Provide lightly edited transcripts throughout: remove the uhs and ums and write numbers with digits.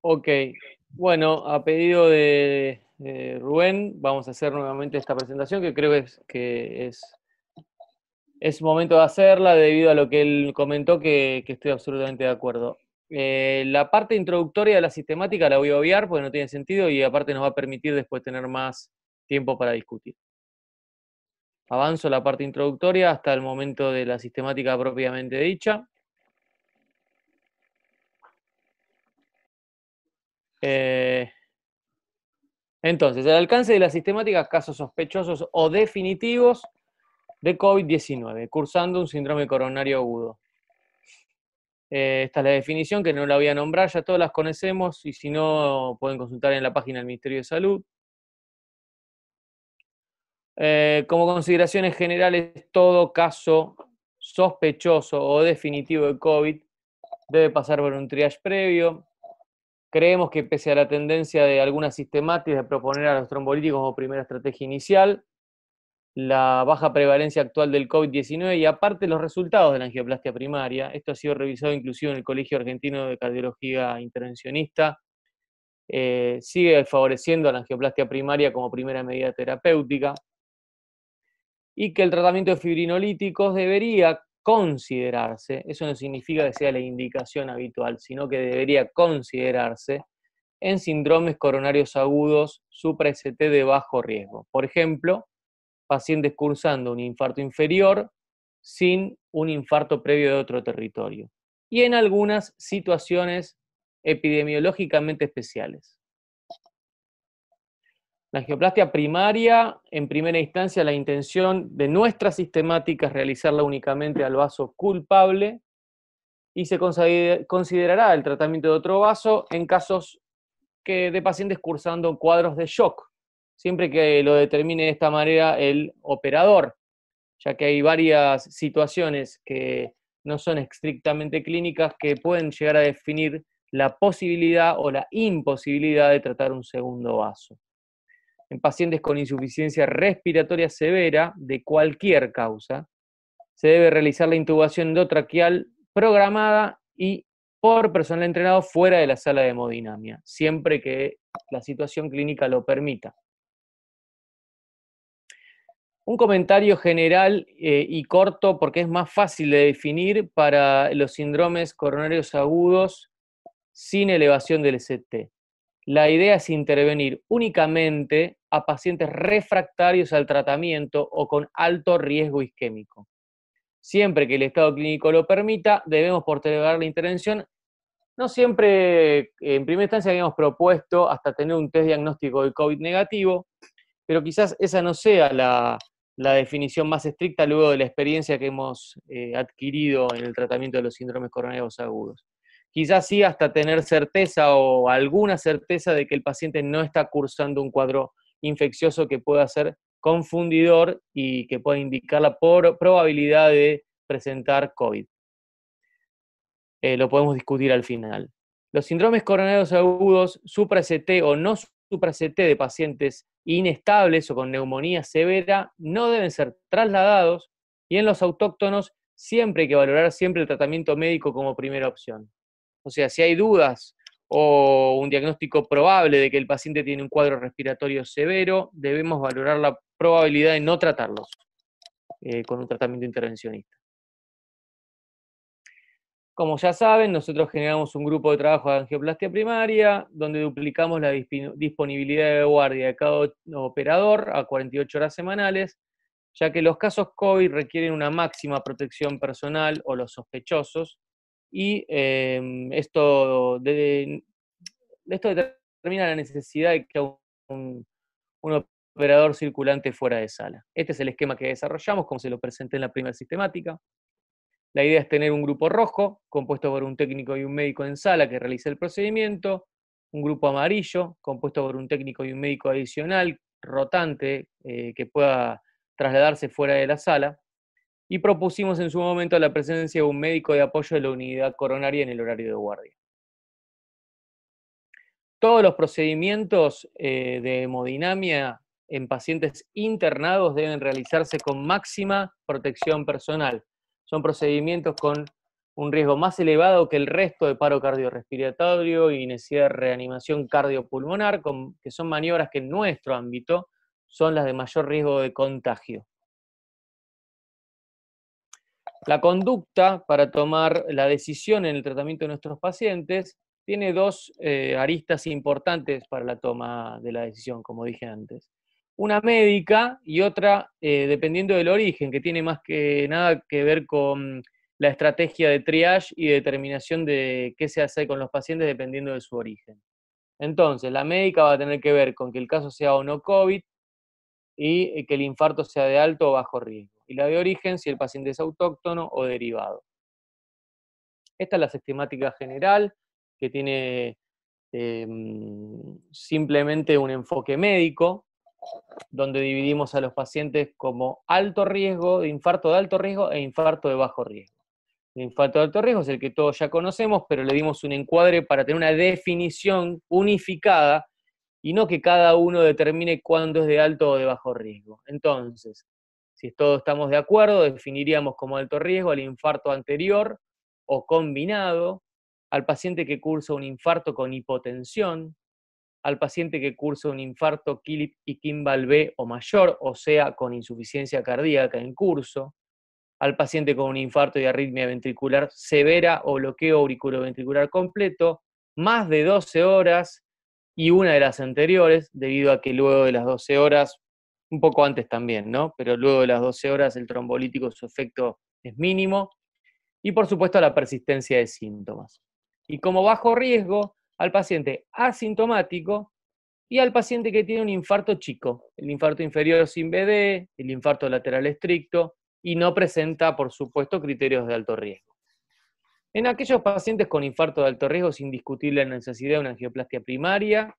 Ok, bueno, a pedido de Rubén, vamos a hacer nuevamente esta presentación que creo es momento de hacerla debido a lo que él comentó que estoy absolutamente de acuerdo. La parte introductoria de la sistemática la voy a obviar porque no tiene sentido y aparte nos va a permitir después tener más tiempo para discutir. Avanzo la parte introductoria hasta el momento de la sistemática propiamente dicha. Entonces, el alcance de la sistemática, casos sospechosos o definitivos de COVID-19, cursando un síndrome coronario agudo. Esta es la definición, que no la voy a nombrar, ya todas las conocemos, y si no, pueden consultar en la página del Ministerio de Salud. Como consideraciones generales, todo caso sospechoso o definitivo de COVID debe pasar por un triage previo. Creemos que pese a la tendencia de algunas sistemáticas de proponer a los trombolíticos como primera estrategia inicial, la baja prevalencia actual del COVID-19 y aparte los resultados de la angioplastia primaria, esto ha sido revisado inclusive en el Colegio Argentino de Cardiología Intervencionista, sigue favoreciendo a la angioplastia primaria como primera medida terapéutica, y que el tratamiento de fibrinolíticos debería considerarse, eso no significa que sea la indicación habitual, sino que debería considerarse en síndromes coronarios agudos supra-ST de bajo riesgo. Por ejemplo, pacientes cursando un infarto inferior sin un infarto previo de otro territorio. Y en algunas situaciones epidemiológicamente especiales. La angioplastia primaria, en primera instancia, la intención de nuestra sistemática es realizarla únicamente al vaso culpable y se considerará el tratamiento de otro vaso en casos de pacientes cursando cuadros de shock, siempre que lo determine de esta manera el operador, ya que hay varias situaciones que no son estrictamente clínicas que pueden llegar a definir la posibilidad o la imposibilidad de tratar un segundo vaso. En pacientes con insuficiencia respiratoria severa de cualquier causa, se debe realizar la intubación endotraqueal programada y por personal entrenado fuera de la sala de hemodinamia, siempre que la situación clínica lo permita. Un comentario general y corto, porque es más fácil de definir para los síndromes coronarios agudos sin elevación del ST. La idea es intervenir únicamente a pacientes refractarios al tratamiento o con alto riesgo isquémico. Siempre que el estado clínico lo permita, debemos postergar la intervención. No siempre, en primera instancia habíamos propuesto hasta tener un test diagnóstico de COVID negativo, pero quizás esa no sea la definición más estricta luego de la experiencia que hemos adquirido en el tratamiento de los síndromes coronarios agudos. Quizás sí hasta tener certeza o alguna certeza de que el paciente no está cursando un cuadro infeccioso que pueda ser confundidor y que pueda indicar la probabilidad de presentar COVID. Lo podemos discutir al final. Los síndromes coronarios agudos, supra-ST o no supra-ST de pacientes inestables o con neumonía severa no deben ser trasladados, y en los autóctonos siempre hay que valorar siempre el tratamiento médico como primera opción. O sea, si hay dudas o un diagnóstico probable de que el paciente tiene un cuadro respiratorio severo, debemos valorar la probabilidad de no tratarlos con un tratamiento intervencionista. Como ya saben, nosotros generamos un grupo de trabajo de angioplastia primaria, donde duplicamos la disponibilidad de guardia de cada operador a 48 horas semanales, ya que los casos COVID requieren una máxima protección personal o los sospechosos, y esto determina la necesidad de que un operador circulante fuera de sala. Este es el esquema que desarrollamos, como se lo presenté en la primera sistemática. La idea es tener un grupo rojo, compuesto por un técnico y un médico en sala que realice el procedimiento, un grupo amarillo, compuesto por un técnico y un médico adicional, rotante, que pueda trasladarse fuera de la sala, y propusimos en su momento la presencia de un médico de apoyo de la unidad coronaria en el horario de guardia. Todos los procedimientos de hemodinamia en pacientes internados deben realizarse con máxima protección personal. Son procedimientos con un riesgo más elevado que el resto de paro cardiorrespiratorio y necesidad de reanimación cardiopulmonar, que son maniobras que en nuestro ámbito son las de mayor riesgo de contagio. La conducta para tomar la decisión en el tratamiento de nuestros pacientes tiene dos aristas importantes para la toma de la decisión, como dije antes. Una médica y otra dependiendo del origen, que tiene más que nada que ver con la estrategia de triage y determinación de qué se hace con los pacientes dependiendo de su origen. Entonces, la médica va a tener que ver con que el caso sea o no COVID y que el infarto sea de alto o bajo riesgo. Y la de origen, si el paciente es autóctono o derivado. Esta es la sistemática general, que tiene simplemente un enfoque médico, donde dividimos a los pacientes como alto riesgo, de infarto de alto riesgo e infarto de bajo riesgo. El infarto de alto riesgo es el que todos ya conocemos, pero le dimos un encuadre para tener una definición unificada y no que cada uno determine cuándo es de alto o de bajo riesgo. Entonces, si todos estamos de acuerdo, definiríamos como alto riesgo al infarto anterior o combinado, al paciente que cursa un infarto con hipotensión, al paciente que cursa un infarto Killip y Kimball B o mayor, o sea, con insuficiencia cardíaca en curso, al paciente con un infarto y arritmia ventricular severa o bloqueo auriculoventricular completo, más de 12 horas y una de las anteriores, debido a que luego de las 12 horas, un poco antes también, ¿no? Pero luego de las 12 horas el trombolítico, su efecto es mínimo, y por supuesto la persistencia de síntomas. Y como bajo riesgo, al paciente asintomático y al paciente que tiene un infarto chico, el infarto inferior sin BD, el infarto lateral estricto, y no presenta, por supuesto, criterios de alto riesgo. En aquellos pacientes con infarto de alto riesgo es indiscutible la necesidad de una angioplastia primaria,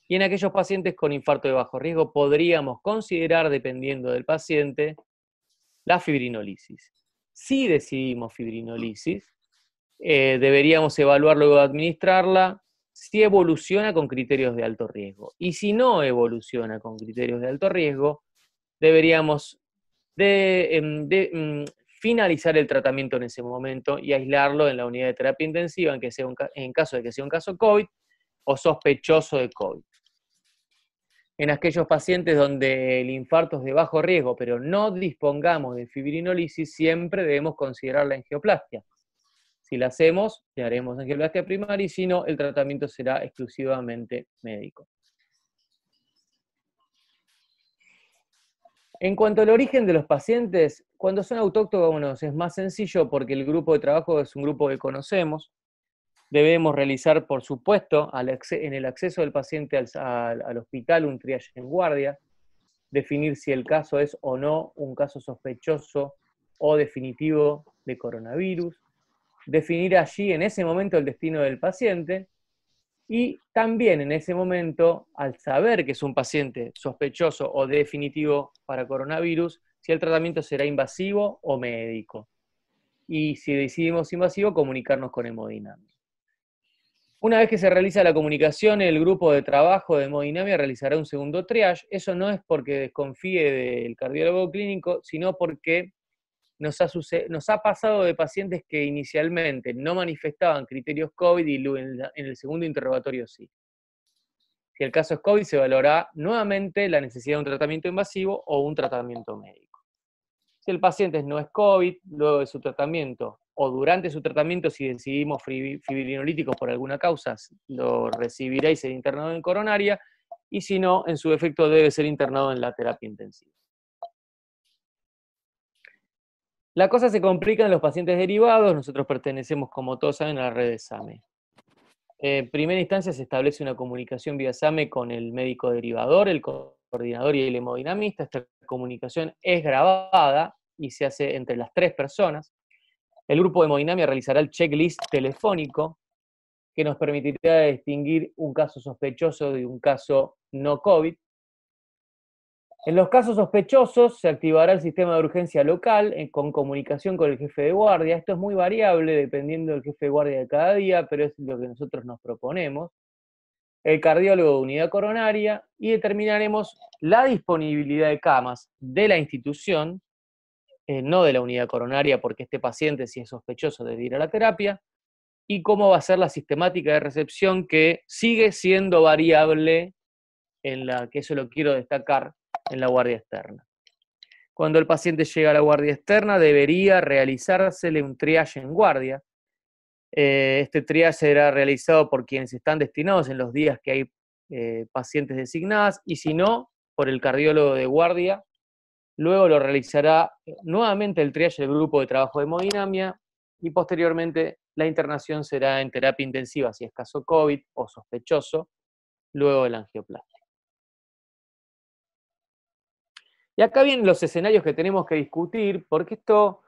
y en aquellos pacientes con infarto de bajo riesgo podríamos considerar, dependiendo del paciente, la fibrinolisis. Si decidimos fibrinolisis, deberíamos evaluar luego de administrarla si evoluciona con criterios de alto riesgo. Y si no evoluciona con criterios de alto riesgo, deberíamos finalizar el tratamiento en ese momento y aislarlo en la unidad de terapia intensiva en caso de que sea un caso COVID o sospechoso de COVID. En aquellos pacientes donde el infarto es de bajo riesgo, pero no dispongamos de fibrinolisis, siempre debemos considerar la angioplastia. Si la hacemos, le haremos angioplastia primaria y si no, el tratamiento será exclusivamente médico. En cuanto al origen de los pacientes, cuando son autóctonos es más sencillo porque el grupo de trabajo es un grupo que conocemos. Debemos realizar, por supuesto, en el acceso del paciente al hospital un triage en guardia, definir si el caso es o no un caso sospechoso o definitivo de coronavirus, definir allí en ese momento el destino del paciente y también en ese momento, al saber que es un paciente sospechoso o definitivo para coronavirus, si el tratamiento será invasivo o médico. Y si decidimos invasivo, comunicarnos con hemodinamia. Una vez que se realiza la comunicación, el grupo de trabajo de hemodinamia realizará un segundo triage. Eso no es porque desconfíe del cardiólogo clínico, sino porque nos ha pasado de pacientes que inicialmente no manifestaban criterios COVID y en el segundo interrogatorio sí. Si el caso es COVID, se valorará nuevamente la necesidad de un tratamiento invasivo o un tratamiento médico. Si el paciente no es COVID, luego de su tratamiento o durante su tratamiento, si decidimos fibrinolíticos por alguna causa, lo recibirá y será internado en coronaria, y si no, en su defecto debe ser internado en la terapia intensiva. La cosa se complica en los pacientes derivados. Nosotros pertenecemos, como todos saben, a la red de SAME. En primera instancia se establece una comunicación vía SAME con el médico derivador, el coordinador y el hemodinamista. Esta comunicación es grabada y se hace entre las tres personas. El grupo de hemodinamia realizará el checklist telefónico que nos permitirá distinguir un caso sospechoso de un caso no COVID. En los casos sospechosos se activará el sistema de urgencia local con comunicación con el jefe de guardia. Esto es muy variable dependiendo del jefe de guardia de cada día, pero es lo que nosotros nos proponemos. El cardiólogo de unidad coronaria y determinaremos la disponibilidad de camas de la institución no de la unidad coronaria, porque este paciente, si es sospechoso, debe ir a la terapia, y cómo va a ser la sistemática de recepción, que sigue siendo variable, que eso lo quiero destacar, en la guardia externa. Cuando el paciente llega a la guardia externa, debería realizársele un triage en guardia. Este triage será realizado por quienes están destinados en los días que hay pacientes designadas, y si no, por el cardiólogo de guardia. Luego lo realizará nuevamente el triage del grupo de trabajo de hemodinamia, y posteriormente la internación será en terapia intensiva si es caso COVID o sospechoso, luego de la angioplastia. Y acá vienen los escenarios que tenemos que discutir, porque esto,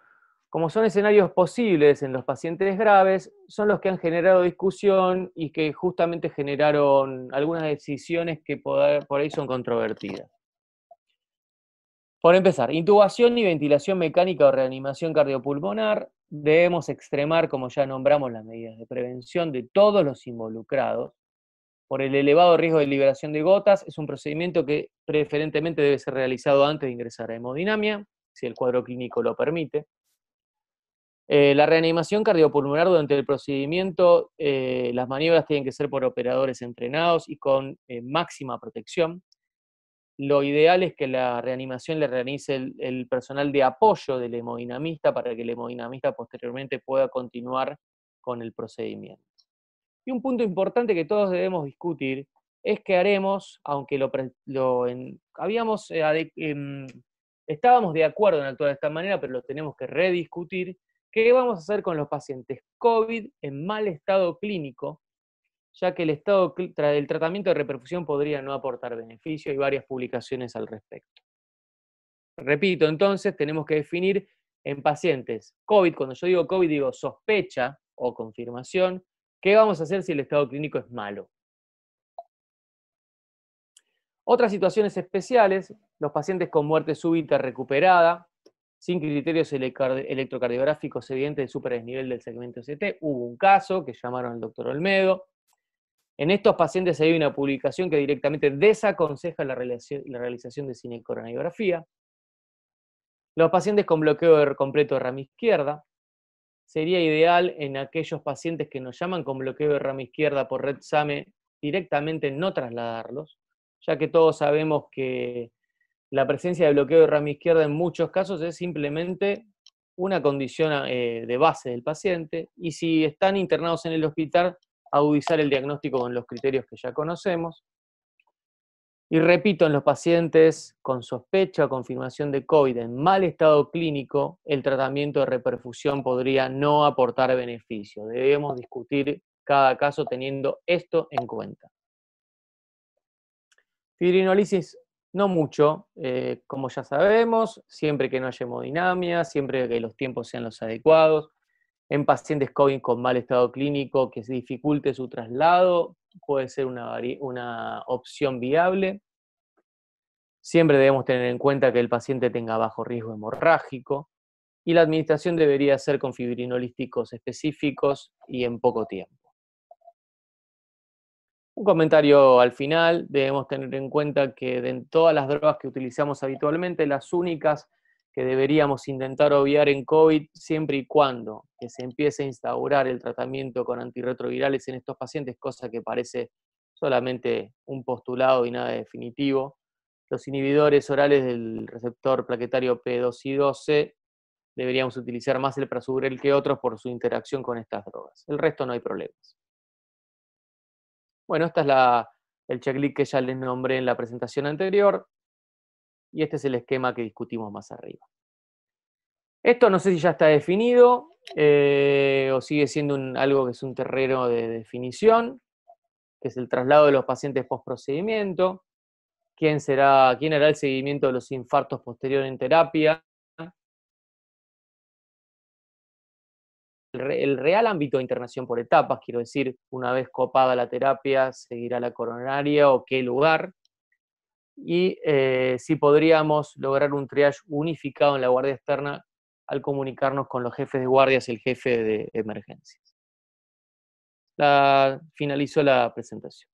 como son escenarios posibles en los pacientes graves, son los que han generado discusión y que justamente generaron algunas decisiones que por ahí son controvertidas. Por empezar, intubación y ventilación mecánica o reanimación cardiopulmonar. Debemos extremar, como ya nombramos, las medidas de prevención de todos los involucrados. Por el elevado riesgo de liberación de gotas, es un procedimiento que preferentemente debe ser realizado antes de ingresar a hemodinamia, si el cuadro clínico lo permite. La reanimación cardiopulmonar durante el procedimiento, las maniobras tienen que ser por operadores entrenados y con máxima protección. Lo ideal es que la reanimación le realice el personal de apoyo del hemodinamista para que el hemodinamista posteriormente pueda continuar con el procedimiento. Y un punto importante que todos debemos discutir es qué haremos, aunque estábamos de acuerdo en actuar de esta manera, pero lo tenemos que rediscutir, qué vamos a hacer con los pacientes COVID en mal estado clínico, ya que el tratamiento de reperfusión podría no aportar beneficio. Hay varias publicaciones al respecto. Repito, entonces, tenemos que definir en pacientes COVID, cuando yo digo COVID, digo sospecha o confirmación, ¿qué vamos a hacer si el estado clínico es malo? Otras situaciones especiales, los pacientes con muerte súbita recuperada, sin criterios electrocardiográficos evidentes de superdesnivel del segmento ST. Hubo un caso que llamaron al doctor Olmedo. En estos pacientes hay una publicación que directamente desaconseja la realización de cinecoronariografía. Los pacientes con bloqueo completo de rama izquierda. Sería ideal en aquellos pacientes que nos llaman con bloqueo de rama izquierda por red SAME directamente no trasladarlos, ya que todos sabemos que la presencia de bloqueo de rama izquierda en muchos casos es simplemente una condición de base del paciente, y si están internados en el hospital, agudizar el diagnóstico con los criterios que ya conocemos. Y repito, en los pacientes con sospecha o confirmación de COVID en mal estado clínico, el tratamiento de reperfusión podría no aportar beneficio. Debemos discutir cada caso teniendo esto en cuenta. Fibrinolisis, no mucho, como ya sabemos, siempre que no haya hemodinamia, siempre que los tiempos sean los adecuados. En pacientes COVID con mal estado clínico que se dificulte su traslado, puede ser una opción viable. Siempre debemos tener en cuenta que el paciente tenga bajo riesgo hemorrágico, y la administración debería ser con fibrinolíticos específicos y en poco tiempo. Un comentario al final: debemos tener en cuenta que de todas las drogas que utilizamos habitualmente, las únicas que deberíamos intentar obviar en COVID, siempre y cuando que se empiece a instaurar el tratamiento con antirretrovirales en estos pacientes, cosa que parece solamente un postulado y nada definitivo, los inhibidores orales del receptor plaquetario P2Y12 deberíamos utilizar más el prasugrel que otros por su interacción con estas drogas. El resto no hay problemas. Bueno, esta es el checklist que ya les nombré en la presentación anterior, y este es el esquema que discutimos más arriba. Esto no sé si ya está definido o sigue siendo algo que es un terreno de definición, que es el traslado de los pacientes post-procedimiento. ¿Quién hará el seguimiento de los infartos posteriores en terapia? El real ámbito de internación por etapas, quiero decir, una vez copada la terapia, ¿seguirá la coronaria o qué lugar? Y si podríamos lograr un triage unificado en la guardia externa al comunicarnos con los jefes de guardias y el jefe de emergencias. Finalizó la presentación.